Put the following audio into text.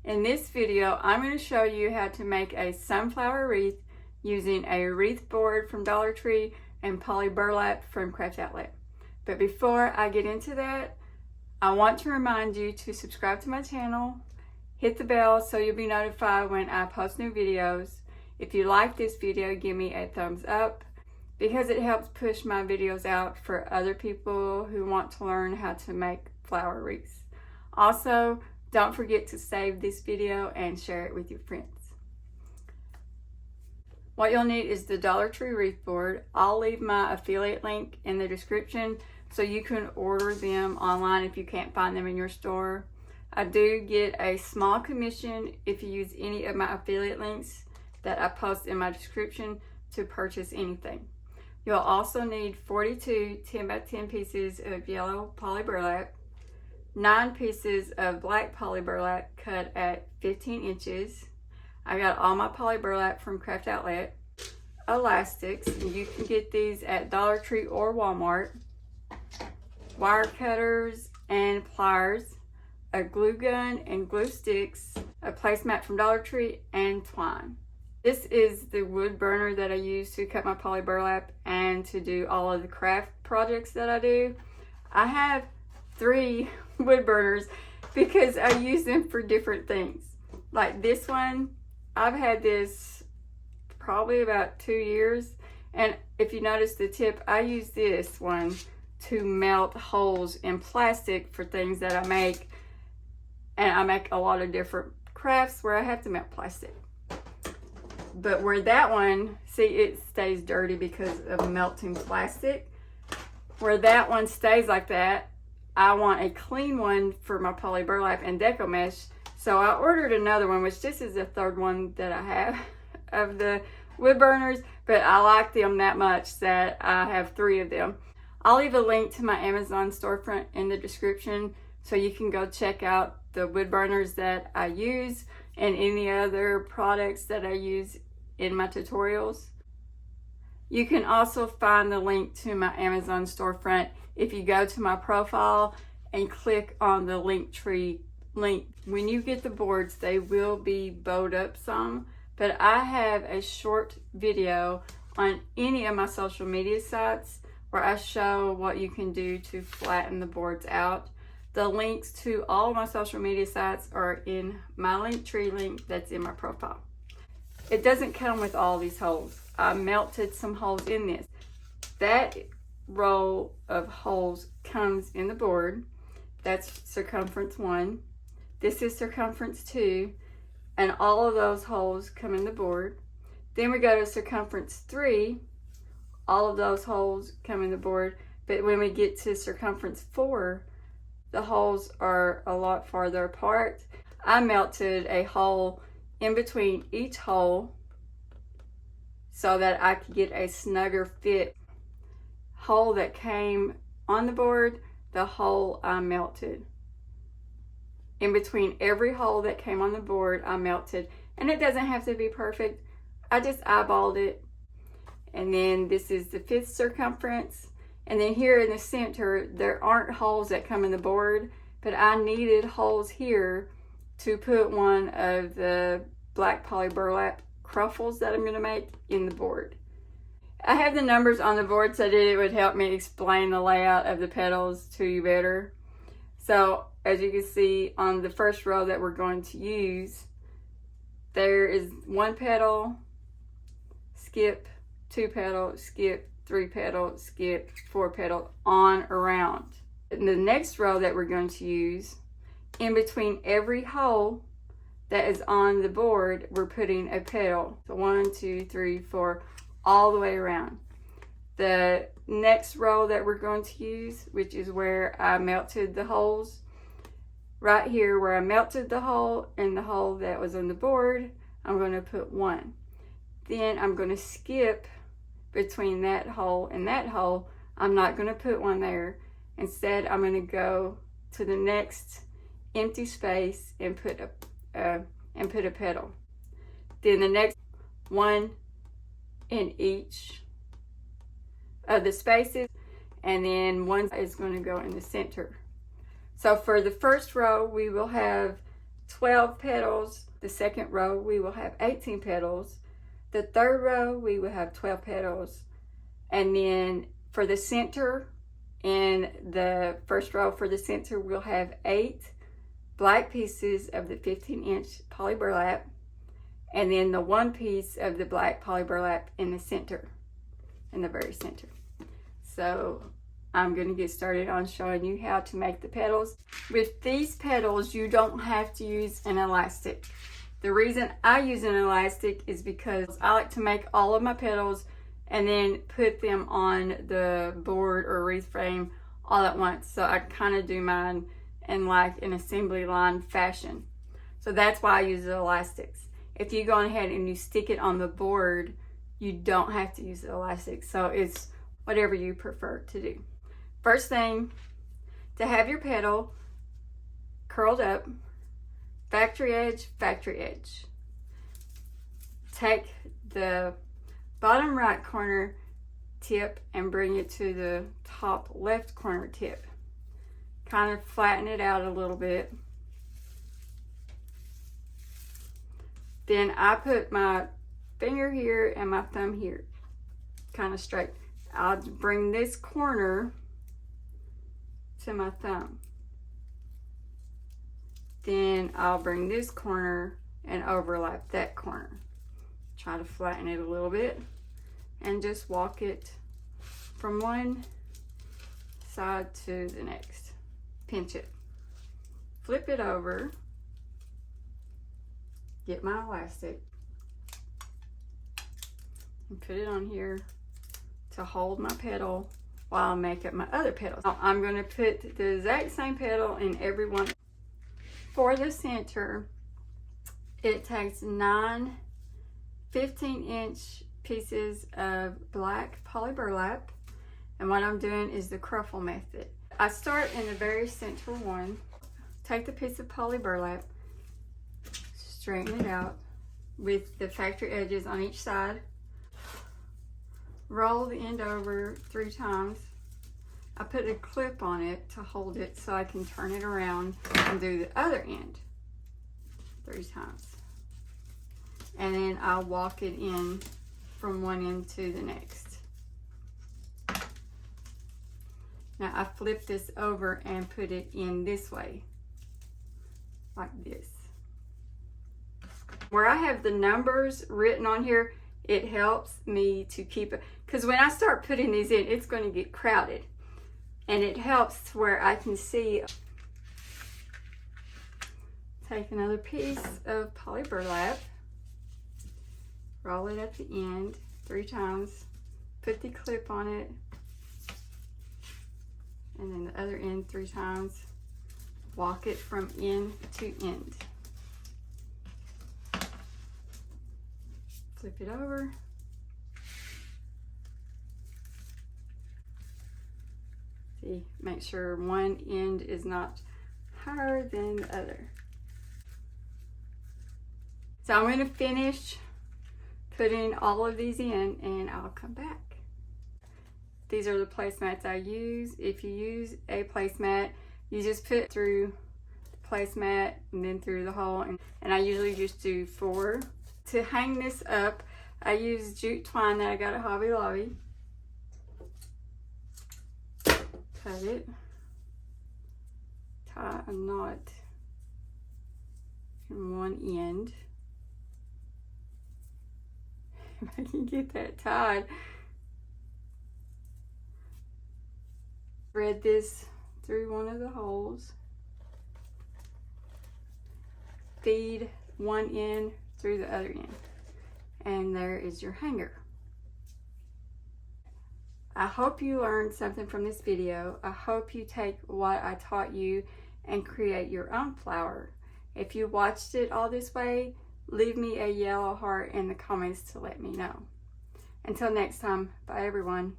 In this video, I'm going to show you how to make a sunflower wreath using a wreath board from Dollar Tree and poly burlap from Craft Outlet. But before I get into that, I want to remind you to subscribe to my channel, hit the bell so you'll be notified when I post new videos. If you like this video, give me a thumbs up because it helps push my videos out for other people who want to learn how to make flower wreaths. Also, don't forget to save this video and share it with your friends. What you'll need is the Dollar Tree wreath board. I'll leave my affiliate link in the description so you can order them online if you can't find them in your store. I do get a small commission if you use any of my affiliate links that I post in my description to purchase anything. You'll also need 42 10 by 10 pieces of yellow poly burlap, 9 pieces of black poly burlap cut at 15 inches. I got all my poly burlap from Craft Outlet, elastics, and you can get these at Dollar Tree or Walmart, wire cutters and pliers, a glue gun and glue sticks, a placemat from Dollar Tree, and twine. This is the wood burner that I use to cut my poly burlap and to do all of the craft projects that I do. I have 3 wood burners because I use them for different things. Like this one, I've had this probably about 2 years, and if you notice the tip, I use this one to melt holes in plastic for things that I make, and I make a lot of different crafts where I have to melt plastic. But where that one, see, it stays dirty because of melting plastic. Where that one stays like that, I want a clean one for my poly burlap and deco mesh. So I ordered another one, which this is the 3rd one that I have of the wood burners, but I like them that much that I have 3 of them. I'll leave a link to my Amazon storefront in the description so you can go check out the wood burners that I use and any other products that I use in my tutorials. You can also find the link to my Amazon storefront if you go to my profile and click on the Linktree link. When you get the boards, they will be bowed up some, but I have a short video on any of my social media sites where I show what you can do to flatten the boards out. The links to all of my social media sites are in my Linktree link that's in my profile. It doesn't come with all these holes. I melted some holes in this. That row of holes comes in the board. That's circumference 1. This is circumference 2, and all of those holes come in the board. Then we go to circumference 3. All of those holes come in the board, but when we get to circumference 4, the holes are a lot farther apart. I melted a hole in between each hole so that I could get a snugger fit. Hole that came on the board, the hole I melted. In between every hole that came on the board, I melted. And it doesn't have to be perfect. I just eyeballed it. And then this is the 5th circumference. And then here in the center, there aren't holes that come in the board, but I needed holes here to put one of the black poly burlap cruffles that I'm going to make in the board. I have the numbers on the board so that it would help me explain the layout of the petals to you better. So as you can see on the first row that we're going to use, there is 1 petal, skip, 2 petal, skip, 3 petal, skip, 4 petal, on around. In the next row that we're going to use, in between every hole that is on the board, we're putting a petal. So 1, 2, 3, 4, all the way around. The next row that we're going to use, which is where I melted the holes, right here where I melted the hole and the hole that was on the board, I'm going to put 1. Then I'm going to skip between that hole and that hole. I'm not going to put 1 there. Instead, I'm going to go to the next empty space and put a petal. Then the next 1 in each of the spaces, and then 1 is going to go in the center. So for the first row, we will have 12 petals. The second row we will have 18 petals. The third row we will have 12 petals. And then for the center, in the first row for the center, we'll have 8 black pieces of the 15-inch poly burlap, and then the 1 piece of the black poly burlap in the center, in the very center. So I'm going to get started on showing you how to make the petals. With these petals, you don't have to use an elastic. The reason I use an elastic is because I like to make all of my petals and then put them on the board or wreath frame all at once. So I kind of do mine in like an assembly line fashion. So that's why I use the elastics. If you go ahead and you stick it on the board, you don't have to use the elastic. So it's whatever you prefer to do. First thing, to have your petal curled up, factory edge, factory edge. Take the bottom right corner tip and bring it to the top left corner tip. Kind of flatten it out a little bit. Then I put my finger here and my thumb here, kind of straight. I'll bring this corner to my thumb. Then I'll bring this corner and overlap that corner. Try to flatten it a little bit and just walk it from one side to the next. Pinch it. Flip it over. Get my elastic and put it on here to hold my petal while I make up my other petals. Now, I'm going to put the exact same petal in every one. For the center, it takes 9 15-inch pieces of black poly burlap, and what I'm doing is the cruffle method. I start in the very center one, take the piece of poly burlap, straighten it out with the factory edges on each side, roll the end over 3 times. I put a clip on it to hold it so I can turn it around and do the other end 3 times. And then I'll walk it in from one end to the next. Now I flip this over and put it in this way, like this. Where I have the numbers written on here, it helps me to keep it, because when I start putting these in, it's going to get crowded. And it helps where I can see. Take another piece of poly burlap, roll it at the end 3 times, put the clip on it, and then the other end 3 times, walk it from end to end. Flip it over. See, make sure one end is not higher than the other. So I'm going to finish putting all of these in and I'll come back. These are the placemats I use. If you use a placemat, you just put through the placemat and then through the hole, and I usually just do 4. To hang this up, I use jute twine that I got at Hobby Lobby. Cut it, tie a knot in one end. If I can get that tied. Thread this through one of the holes. Feed one end through the other end. And there is your hanger. I hope you learned something from this video. I hope you take what I taught you and create your own flower. If you watched it all this way, leave me a yellow heart in the comments to let me know. Until next time, bye everyone.